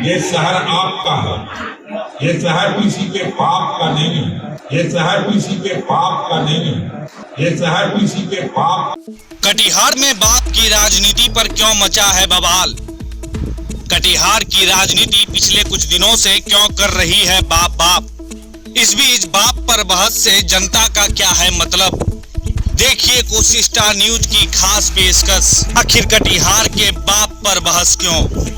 ये शहर आपका है, ये शहर किसी के पाप का नहीं है, ये शहर किसी के पाप का नहीं है, ये शहर किसी के पाप। कटिहार में बाप की राजनीति पर क्यों मचा है बवाल? कटिहार की राजनीति पिछले कुछ दिनों से क्यों कर रही है बाप बाप? इस बीच बाप पर बहस से जनता का क्या है मतलब? देखिए कोशिश स्टार न्यूज की खास पेशकश, आखिर कटिहार के बाप पर बहस क्यों?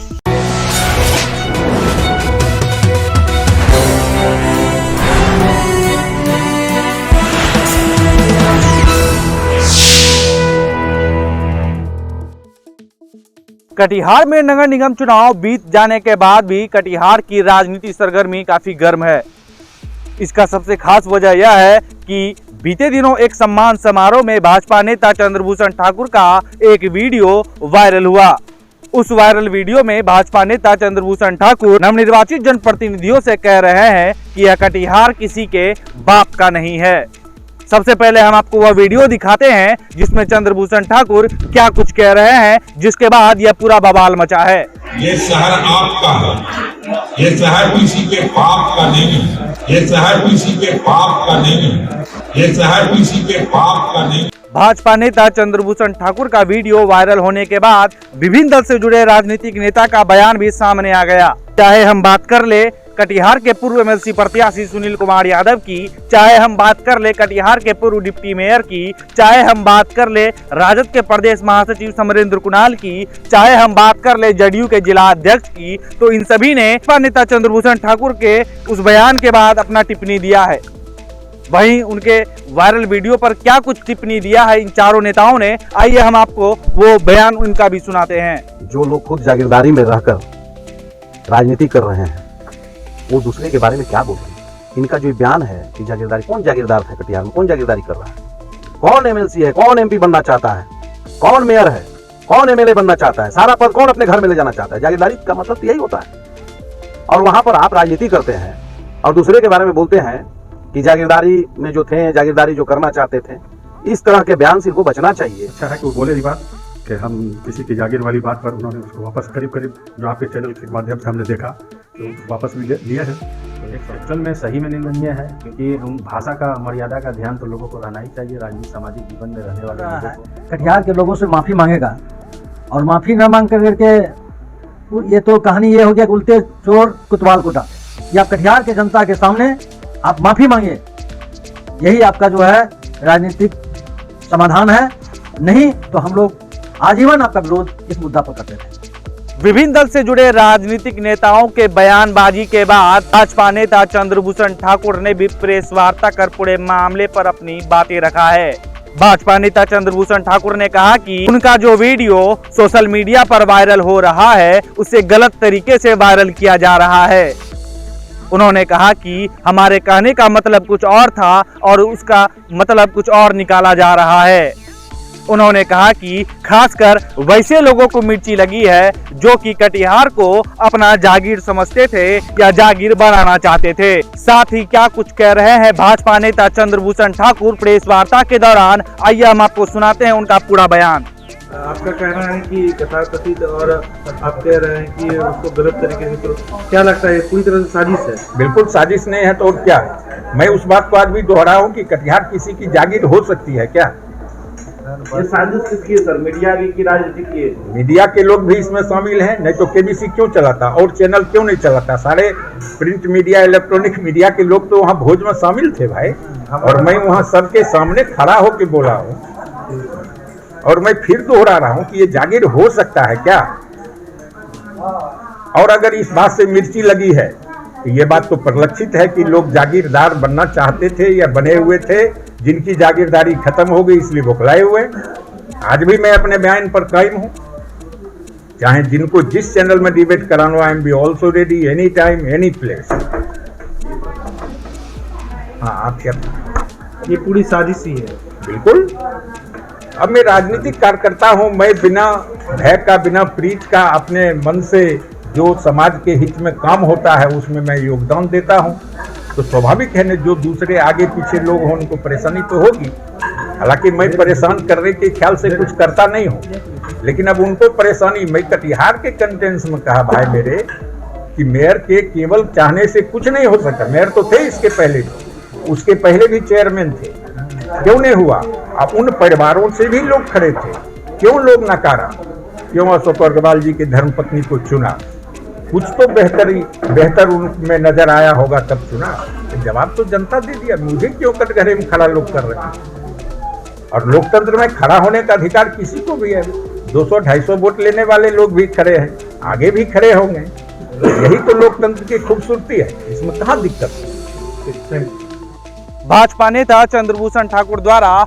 कटिहार में नगर निगम चुनाव बीत जाने के बाद भी कटिहार की राजनीति सरगर्मी काफी गर्म है। इसका सबसे खास वजह यह है कि बीते दिनों एक सम्मान समारोह में भाजपा नेता चंद्रभूषण ठाकुर का एक वीडियो वायरल हुआ। उस वायरल वीडियो में भाजपा नेता चंद्रभूषण ठाकुर नवनिर्वाचित जनप्रतिनिधियों से कह रहे हैं कि यह कटिहार किसी के बाप का नहीं है। सबसे पहले हम आपको वह वीडियो दिखाते हैं जिसमें चंद्रभूषण ठाकुर क्या कुछ कह रहे हैं, जिसके बाद यह पूरा बवाल मचा है। ये शहर आपका है, ये शहर किसी के पाप का नहीं है, ये शहर किसी के पाप का नहीं है, ये शहर किसी के पाप का नहीं। भाजपा नेता चंद्रभूषण ठाकुर का वीडियो वायरल होने के बाद विभिन्न दल से जुड़े राजनीतिक नेता का बयान भी सामने आ गया। चाहे हम बात कर ले कटिहार के पूर्व एमएलसी प्रत्याशी सुनील कुमार यादव की, चाहे हम बात कर ले कटिहार के पूर्व डिप्टी मेयर की, चाहे हम बात कर ले राजद के प्रदेश महासचिव समरेंद्र कुणाल की, चाहे हम बात कर ले जदयू के जिला अध्यक्ष की, तो इन सभी ने नेता चंद्रभूषण ठाकुर के उस बयान के बाद अपना टिप्पणी दिया है। वहीं उनके वायरल वीडियो पर क्या कुछ टिप्पणी दिया है इन चारों नेताओं ने, आइए हम आपको वो बयान उनका भी सुनाते हैं। जो लोग खुद जागीरदारी में रहकर राजनीति कर रहे हैं वो दूसरे के बारे में क्या बोल रहे हैं? इनका जो बयान है कि जागीरदारी, कौन जागीरदार है कटिहार में? कौन जागीरदारी कर रहा है? कौन एमएलसी है? कौन एमपी बनना चाहता है? कौन मेयर है? कौन एमएलए बनना चाहता है? सारा पद कौन अपने घर में ले जाना चाहता है? जागीरदारी का मतलब यही होता है। और वहां पर आप राजनीति करते हैं और दूसरे के बारे में बोलते हैं कि जागीरदारी में जो थे, जागीरदारी जो करना चाहते थे। इस तरह के बयान से इनको बचना चाहिए। अच्छा है कि वो बोले बात कि हम किसी की जागीर वाली बात पर उन्होंने उसको वापस करीब जो आपके चैनल के माध्यम से हमने देखा तो वापस भी लिया है। तो एक एक्चुअल में सही में निंदनीय है, क्योंकि हम भाषा का, मर्यादा का ध्यान तो लोगों को रहना ही चाहिए। राजनीतिक सामाजिक जीवन में रहने वाले लोगों को कटिहार के लोगों से माफ़ी मांगेगा और माफ़ी न मांग करके ये तो कहानी ये हो गया, उल्टे चोर कुतवाल कुटा। या कटिहार के जनता के सामने आप माफ़ी मांगे, यही आपका जो है राजनीतिक समाधान है। नहीं तो हम लोग आजीवन आपका विरोध इस मुद्दा पर करते थे। विभिन्न दल से जुड़े राजनीतिक नेताओं के बयानबाजी के बाद भाजपा नेता चंद्रभूषण ठाकुर ने भी प्रेस वार्ता कर पूरे मामले पर अपनी बातें रखा है। भाजपा नेता चंद्रभूषण ठाकुर ने कहा कि उनका जो वीडियो सोशल मीडिया पर वायरल हो रहा है उसे गलत तरीके से वायरल किया जा रहा है। उन्होंने कहा कि हमारे कहने का मतलब कुछ और था और उसका मतलब कुछ और निकाला जा रहा है। उन्होंने कहा कि खासकर वैसे लोगों को मिर्ची लगी है जो कि कटिहार को अपना जागीर समझते थे या जागीर बनाना चाहते थे। साथ ही क्या कुछ कह रहे हैं भाजपा नेता चंद्रभूषण ठाकुर प्रेस वार्ता के दौरान, आइए हम आपको सुनाते हैं उनका पूरा बयान। आपका कहना है कि कथाकथित और आप कह रहे हैं कि उसको गलत तरीके से, तो क्या लगता है पूरी तरह से साजिश है? बिल्कुल साजिश नहीं है तो और क्या है। मैं उस बात को आज भी दोहरा हूँ कि कटिहार किसी की जागीर हो सकती है क्या? ये साजिश किसकी है सर? मीडिया की राजनीति की है? मीडिया के लोग भी इसमें शामिल हैं, नहीं तो केबीसी क्यों चलाता और चैनल क्यों नहीं चलाता? सारे प्रिंट मीडिया, इलेक्ट्रॉनिक मीडिया के लोग तो वहाँ भोज में शामिल थे भाई। और मैं वहाँ सबके सामने खड़ा होकर बोला हूँ और मैं फिर दोहरा रहा हूँ कि ये जागीर हो सकता है क्या? और अगर इस बात से मिर्ची लगी है तो ये बात तो परिलक्षित है कि लोग जागीरदार बनना चाहते थे या बने हुए थे, जिनकी जागीरदारी खत्म हो गई इसलिए बौखलाए हुए। आज भी मैं अपने बयान पर कायम हूँ, चाहे जिनको जिस चैनल में डिबेट कराना, I am be also ready any time any place. हाँ, आप क्या? ये पूरी साजिश ही है? बिल्कुल। अब मैं राजनीतिक कार्यकर्ता हूँ, मैं बिना भय का, बिना प्रीत का अपने मन से जो समाज के हित में काम होता है उसमें मैं योगदान देता हूँ। तो स्वाभाविक है न, जो दूसरे आगे पीछे लोग हों उनको परेशानी तो होगी। हालांकि मैं परेशान करने के ख्याल से कुछ करता नहीं हूँ, लेकिन अब उनको परेशानी, मैं कटिहार के कंटेंस में कहा भाई मेरे कि मेयर के केवल चाहने से कुछ नहीं हो सकता। मेयर तो थे इसके पहले भी, उसके पहले भी चेयरमैन थे, क्यों नहीं हुआ? अब उन परिवारों से भी लोग खड़े थे, क्यों लोग नकारा? क्यों अशोक अग्रवाल जी की धर्मपत्नी को चुना? कुछ तो बेहतर उनमें नजर आया होगा तब चुना। जवाब तो जनता दे दिया, मुझे क्यों कटघरे में खड़ा लोग कर रहे हैं? और लोकतंत्र में खड़ा होने का अधिकार किसी को भी है। 200-250 वोट लेने वाले लोग भी खड़े हैं, आगे भी खड़े होंगे। यही तो लोकतंत्र की खूबसूरती है, इसमें कहाँ दिक्कत है? भाजपा नेता चंद्रभूषण ठाकुर द्वारा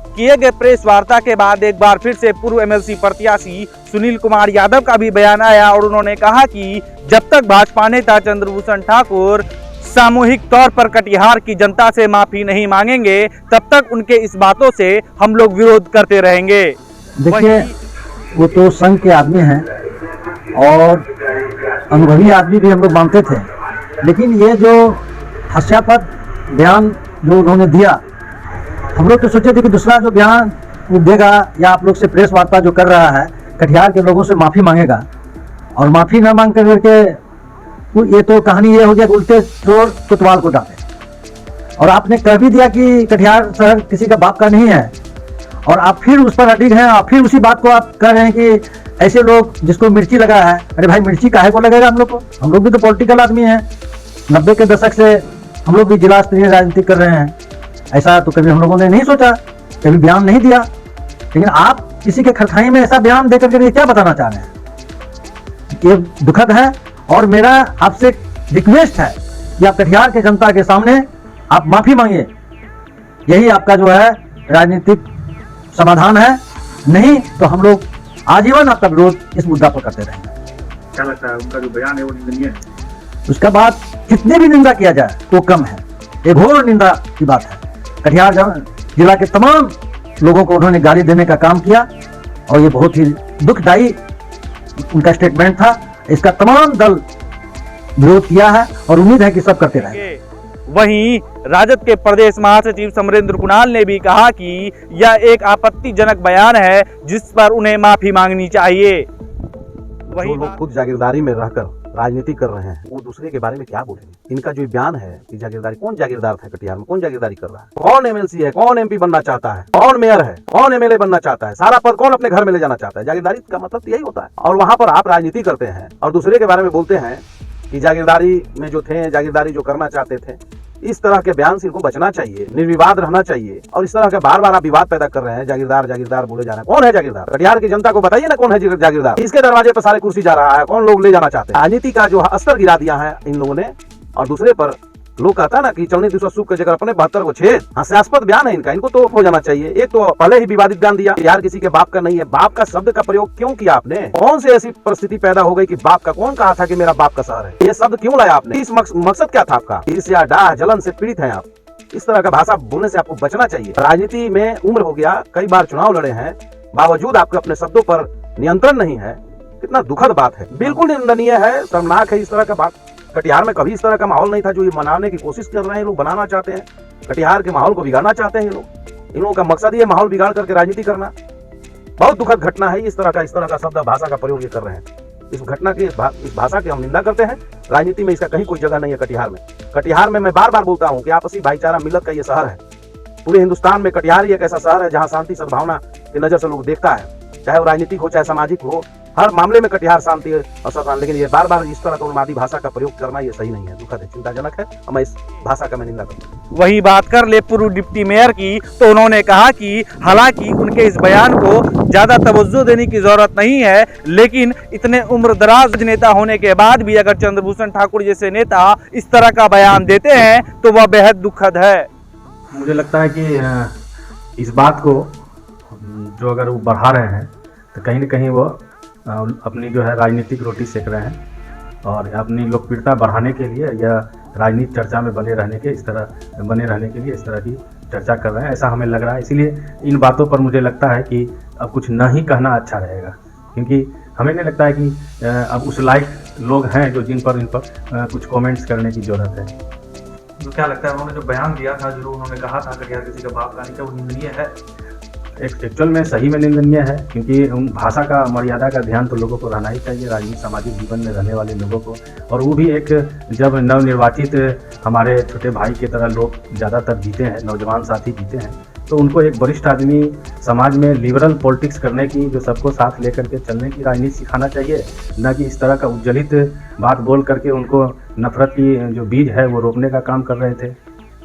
किए गए प्रेस वार्ता के बाद एक बार फिर से पूर्व एमएलसी प्रत्याशी सुनील कुमार यादव का भी बयान आया और उन्होंने कहा कि जब तक भाजपा नेता चंद्रभूषण ठाकुर सामूहिक तौर पर कटिहार की जनता से माफी नहीं मांगेंगे तब तक उनके इस बातों से हम लोग विरोध करते रहेंगे। देखिए, वो तो संघ के आदमी हैं और अनुभवी आदमी भी हम लोग मानते थे, लेकिन ये जो हास्यास्पद बयान जो उन्होंने दिया, हम लोग तो सोचे थे कि दूसरा जो बयान वो देगा या आप लोग से प्रेस वार्ता जो कर रहा है कटिहार के लोगों से माफ़ी मांगेगा, और माफ़ी न मांग करके ये तो कहानी ये हो गया उल्टे चोर कोतवाल को डाले। और आपने कह भी दिया कि कटिहार शहर किसी का बाप का नहीं है, और आप फिर उस पर अडिग हैं और फिर उसी बात को आप कह रहे हैं कि ऐसे लोग जिसको मिर्ची लगा है। अरे भाई, मिर्ची काहे को लगेगा हम लोग को? हम लोग भी तो पॉलिटिकल आदमी हैं। 90 के दशक से हम लोग भी जिला स्तरीय राजनीति कर रहे हैं। ऐसा तो कभी हम लोगों ने नहीं सोचा, कभी बयान नहीं दिया, लेकिन आप किसी के खरखाई में ऐसा बयान देकर के क्या बताना चाह रहे हैं? ये दुखद है और मेरा आपसे रिक्वेस्ट है कि आप कटिहार के जनता के सामने आप माफी मांगिए। यही आपका जो है राजनीतिक समाधान है, नहीं तो हम लोग आजीवन आपका विरोध इस मुद्दा पर करते रहेंगे। क्या लगता है उनका जो बयान है वो निंदनीय है? उसका बात कितनी भी निंदा किया जाए तो कम है, एक घोर निंदा की बात है। कटिहार जिला के तमाम लोगों को उन्होंने गाली देने का काम किया और ये बहुत ही दुखदायी उनका स्टेटमेंट था। इसका तमाम दल विरोध किया है और उम्मीद है कि सब करते रहेंगे। वहीं राजद के प्रदेश महासचिव समरेंद्र कुणाल ने भी कहा कि यह एक आपत्तिजनक बयान है जिस पर उन्हें माफी मांगनी चाहिए। जो लोग खुद जागीरदारी में रहकर राजनीति कर रहे हैं वो दूसरे के बारे में क्या बोलेंगे? इनका जो बयान है कि जागीरदारी, कौन जागीरदार था कटिहार में? कौन जागीरदारी कर रहा है? कौन एमएलसी है? कौन एमपी बनना चाहता है? कौन मेयर है? कौन एमएलए बनना चाहता है? सारा पद कौन अपने घर में ले जाना चाहता है? जागीरदारी का मतलब तो यही होता है। और वहां पर आप राजनीति करते हैं और दूसरे के बारे में बोलते हैं कि जागीरदारी में जो थे, जागीरदारी जो करना चाहते थे। इस तरह के बयान से इनको बचना चाहिए, निर्विवाद रहना चाहिए। और इस तरह के बार बार आप विवाद पैदा कर रहे हैं, जागीरदार जागीरदार बोले जा रहे हैं। कौन है जागीरदार? कटिहार की जनता को बताइए ना, कौन है जागीरदार? इसके दरवाजे पर सारे कुर्सी जा रहा है, कौन लोग ले जाना चाहते हैं? राजनीति का जो अस्तर गिरा दिया है इन लोगों ने, और दूसरे पर लोग कहता ना कि चलनी दूसरा सूख के जगह अपने 72 को छेद। हास्यास्पद बयान है इनका, इनको तो हो जाना चाहिए। एक तो पहले ही विवादित बयान दिया, यार किसी के बाप का नहीं है। बाप का शब्द का प्रयोग क्यों किया आपने? कौन सी ऐसी परिस्थिति पैदा हो गई कि बाप का? कौन कहा था कि मेरा बाप का शहर है? ये शब्द क्यों लाया आपने? इस मकसद क्या था आपका? ईर्ष्या, डाह, जलन से पीड़ित हैं आप। इस तरह का भाषा बोलने से आपको बचना चाहिए। राजनीति में उम्र हो गया, कई बार चुनाव लड़े हैं, बावजूद आपके अपने शब्दों पर नियंत्रण नहीं है। कितना दुखद बात है, बिल्कुल निंदनीय है, शर्मनाक है। इस तरह का बात कटिहार में कभी इस तरह का माहौल नहीं था जो ये मनाने की कोशिश कर रहे हैं लोग, बनाना चाहते हैं। कटिहार के माहौल को बिगाड़ना चाहते हैं लोग। इन लोगों का मकसद ये माहौल बिगाड़ करके राजनीति करना। बहुत दुखद घटना है। इस तरह का शब्द भाषा का प्रयोग ये कर रहे हैं। इस घटना की, इस भाषा की हम निंदा करते हैं। राजनीति में इसका कहीं कोई जगह नहीं है कटिहार में। कटिहार में मैं बार बार बोलता हूँ कि आपसी भाईचारा मिलत का ये शहर है। पूरे हिंदुस्तान में कटिहार ही एक ऐसा शहर है जहाँ शांति सद्भावना की नजर से लोग देखता है, चाहे वो राजनीतिक हो चाहे सामाजिक हो। हर मामले में कटिहार शांति और सद्भावना। लेकिन ये बार बार इस तरह का उन्मादी भाषा का प्रयोग करना ये सही नहीं है, दुखद है, चिंताजनक है। और मैं इस भाषा का मैं निंदा करता हूँ। वही बात कर ले पूर्व डिप्टी मेयर की, तो उन्होंने कहा कि हालांकि उनके इस बयान को ज्यादा तवज्जो देने की जरूरत नहीं है, लेकिन इतने उम्रदराज नेता होने के बाद भी अगर चंद्रभूषण ठाकुर जैसे नेता इस तरह का बयान देते हैं तो वह बेहद दुखद है। मुझे लगता है कि इस बात को जो अगर वो बढ़ा रहे हैं तो कहीं ना कहीं वो अपनी जो है राजनीतिक रोटी सेक रहे हैं और अपनी लोकप्रियता बढ़ाने के लिए या राजनीतिक चर्चा में बने रहने के इस तरह की चर्चा कर रहे हैं, ऐसा हमें लग रहा है। इसीलिए इन बातों पर मुझे लगता है कि अब कुछ नहीं कहना अच्छा रहेगा, क्योंकि हमें नहीं लगता है कि अब उस लायक लोग हैं जो इन पर कुछ कमेंट्स करने की जरूरत है। तो क्या लगता है उन्होंने जो बयान दिया था, जो उन्होंने कहा था कि किसी का बाप का नहीं था, वो निंदनीय है? एक्चुअल में सही में निंदनीय है, क्योंकि उन भाषा का मर्यादा का ध्यान तो लोगों को रहना ही चाहिए, राजनीतिक सामाजिक जीवन में रहने वाले लोगों को। और वो भी एक जब नवनिर्वाचित हमारे छोटे भाई की तरह लोग ज़्यादातर जीते हैं, नौजवान साथी जीते हैं, तो उनको एक वरिष्ठ आदमी समाज में लिबरल पॉलिटिक्स करने की, जो सबको साथ लेकर के चलने की राजनीति सिखाना चाहिए, न कि इस तरह का उज्जवलित बात बोल करके उनको नफरत की जो बीज है वो रोकने का काम कर रहे थे।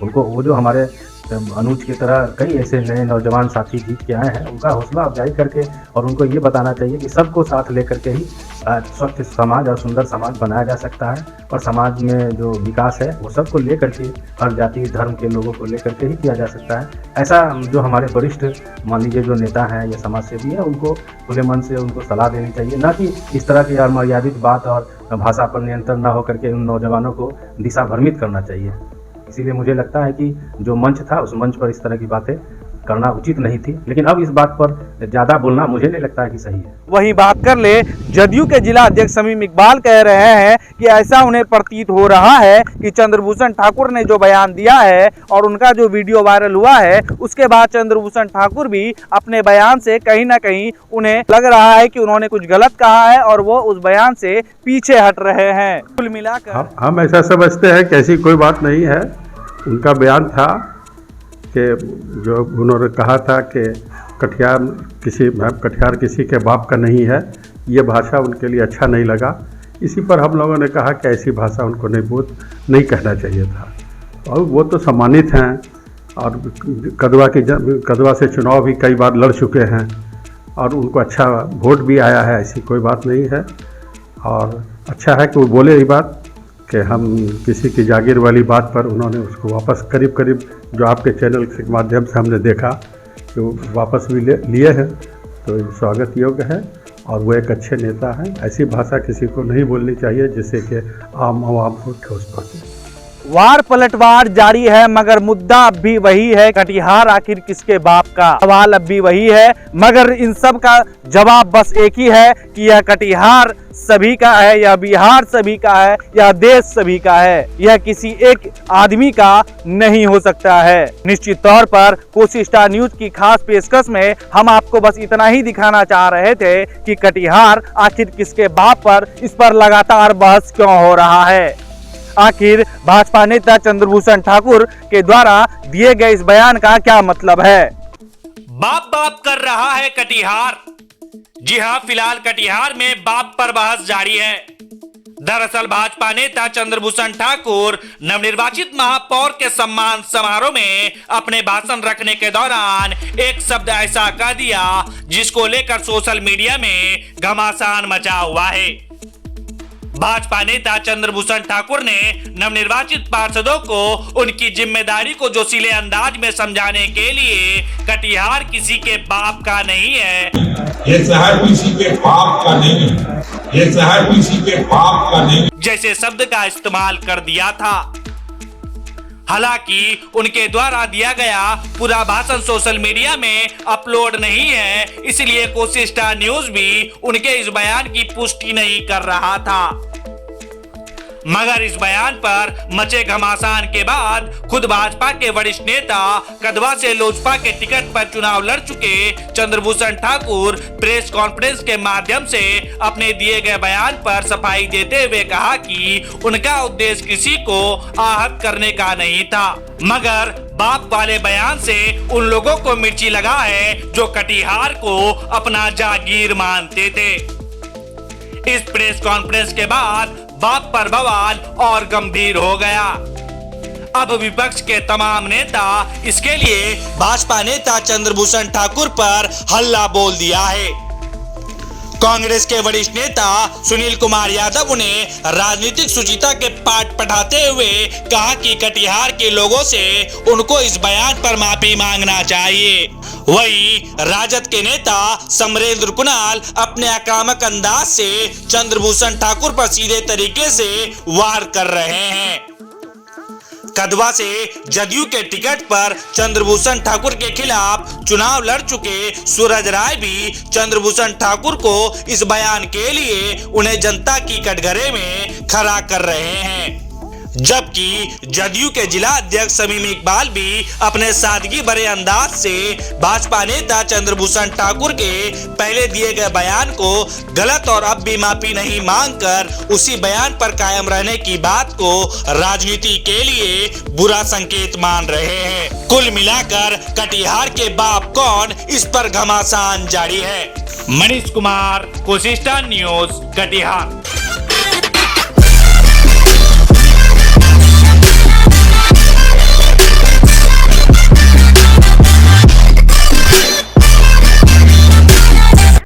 उनको वो जो हमारे अनुज की तरह कई ऐसे नए नौजवान साथी जीत के आए हैं, उनका हौसला अफजाई करके और उनको ये बताना चाहिए कि सबको साथ लेकर के ही स्वच्छ समाज और सुंदर समाज बनाया जा सकता है। और समाज में जो विकास है वो सबको लेकर के, हर जाति धर्म के लोगों को लेकर के ही किया जा सकता है। ऐसा जो हमारे वरिष्ठ मान लीजिए जो नेता हैं या समाज सेवी हैं, उनको खुले मन से उनको सलाह देनी चाहिए, ना कि इस तरह की अमर्यादित बात और भाषा पर नियंत्रण न होकर के उन नौजवानों को दिशा भ्रमित करना चाहिए। इसीलिए मुझे लगता है कि जो मंच था उस मंच पर इस तरह की बातें करना उचित नहीं थी, लेकिन अब इस बात पर ज्यादा बोलना मुझे नहीं लगता है कि सही है। वहीं बात कर ले जदयू के जिला अध्यक्ष शमीम इकबाल कह रहे हैं कि ऐसा उन्हें प्रतीत हो रहा है कि चंद्रभूषण ठाकुर ने जो बयान दिया है और उनका जो वीडियो वायरल हुआ है, उसके बाद चंद्रभूषण ठाकुर भी अपने बयान से कहीं ना कहीं उन्हें लग रहा है कि उन्होंने कुछ गलत कहा है और वो उस बयान से पीछे हट रहे हैं। कुल मिलाकर हम ऐसा समझते हैं कि ऐसी कोई बात नहीं है। उनका बयान था कि जो उन्होंने कहा था कि कटिहार किसी के बाप का नहीं है, ये भाषा उनके लिए अच्छा नहीं लगा। इसी पर हम लोगों ने कहा कि ऐसी भाषा उनको नहीं कहना चाहिए था। और वो तो सम्मानित हैं और कदवा से चुनाव भी कई बार लड़ चुके हैं और उनको अच्छा वोट भी आया है, ऐसी कोई बात नहीं है। और अच्छा है कि वो बोले ये बात कि हम किसी की जागीर वाली बात पर उन्होंने उसको वापस करीब जो आपके चैनल के माध्यम से हमने देखा कि वो वापस भी लिए हैं, तो स्वागत योग्य है। और वो एक अच्छे नेता हैं। ऐसी भाषा किसी को नहीं बोलनी चाहिए जिससे कि आम आवाम को ठोस पहुंचे। वार पलटवार जारी है, मगर मुद्दा अब भी वही है, कटिहार आखिर किसके बाप का। सवाल अब भी वही है, मगर इन सब का जवाब बस एक ही है कि यह कटिहार सभी का है, यह बिहार सभी का है, यह देश सभी का है, यह किसी एक आदमी का नहीं हो सकता है। निश्चित तौर पर कोसी स्टार न्यूज की खास पेशकश में हम आपको बस इतना ही दिखाना चाह रहे थे कि कटिहार आखिर किसके बाप पर, इस पर लगातार बहस क्यों हो रहा है। आखिर भाजपा नेता चंद्रभूषण ठाकुर के द्वारा दिए गए इस बयान का क्या मतलब है। बाप बाप कर रहा है कटिहार। जी हां, फिलहाल कटिहार में बाप पर बहस जारी है। दरअसल भाजपा नेता चंद्रभूषण ठाकुर नवनिर्वाचित महापौर के सम्मान समारोह में अपने भाषण रखने के दौरान एक शब्द ऐसा कह दिया जिसको लेकर सोशल मीडिया में घमासान मचा हुआ है। भाजपा नेता चंद्रभूषण ठाकुर ने नवनिर्वाचित पार्षदों को उनकी जिम्मेदारी को जोशीले अंदाज में समझाने के लिए कटिहार किसी के बाप का नहीं है, ये शहर किसी के बाप का नहीं, ये शहर किसी के बाप का नहीं जैसे शब्द का इस्तेमाल कर दिया था। हालांकि उनके द्वारा दिया गया पूरा भाषण सोशल मीडिया में अपलोड नहीं है, इसलिए कोसी स्टार न्यूज भी उनके इस बयान की पुष्टि नहीं कर रहा था। मगर इस बयान पर मचे घमासान के बाद खुद भाजपा के वरिष्ठ नेता, कदवा से लोजपा के टिकट पर चुनाव लड़ चुके चंद्रभूषण ठाकुर प्रेस कॉन्फ्रेंस के माध्यम से अपने दिए गए बयान पर सफाई देते हुए कहा कि उनका उद्देश्य किसी को आहत करने का नहीं था, मगर बाप वाले बयान से उन लोगों को मिर्ची लगा है जो कटिहार को अपना जागीर मानते थे। इस प्रेस कॉन्फ्रेंस के बाद बाप पर बवाल और गंभीर हो गया। अब विपक्ष के तमाम नेता इसके लिए भाजपा नेता चंद्रभूषण ठाकुर पर हल्ला बोल दिया है। कांग्रेस के वरिष्ठ नेता सुनील कुमार यादव ने राजनीतिक सुचिता के पाठ पढ़ाते हुए कहा कि कटिहार के लोगों से उनको इस बयान पर माफी मांगना चाहिए। वहीं राजद के नेता समरेंद्र कुणाल अपने आक्रामक अंदाज से चंद्रभूषण ठाकुर पर सीधे तरीके से वार कर रहे हैं। कदवा से जदयू के टिकट पर चंद्रभूषण ठाकुर के खिलाफ चुनाव लड़ चुके सूरज राय भी चंद्रभूषण ठाकुर को इस बयान के लिए उन्हें जनता की कटघरे में खड़ा कर रहे हैं। जबकि जदयू के जिला अध्यक्ष शमीम इकबाल भी अपने सादगी भरे अंदाज से भाजपा नेता चंद्रभूषण ठाकुर के पहले दिए गए बयान को गलत और अब भी माफी नहीं मांगकर उसी बयान पर कायम रहने की बात को राजनीति के लिए बुरा संकेत मान रहे हैं। कुल मिलाकर कटिहार के बाप कौन, इस पर घमासान जारी है। मनीष कुमार, कोशिश न्यूज, कटिहार।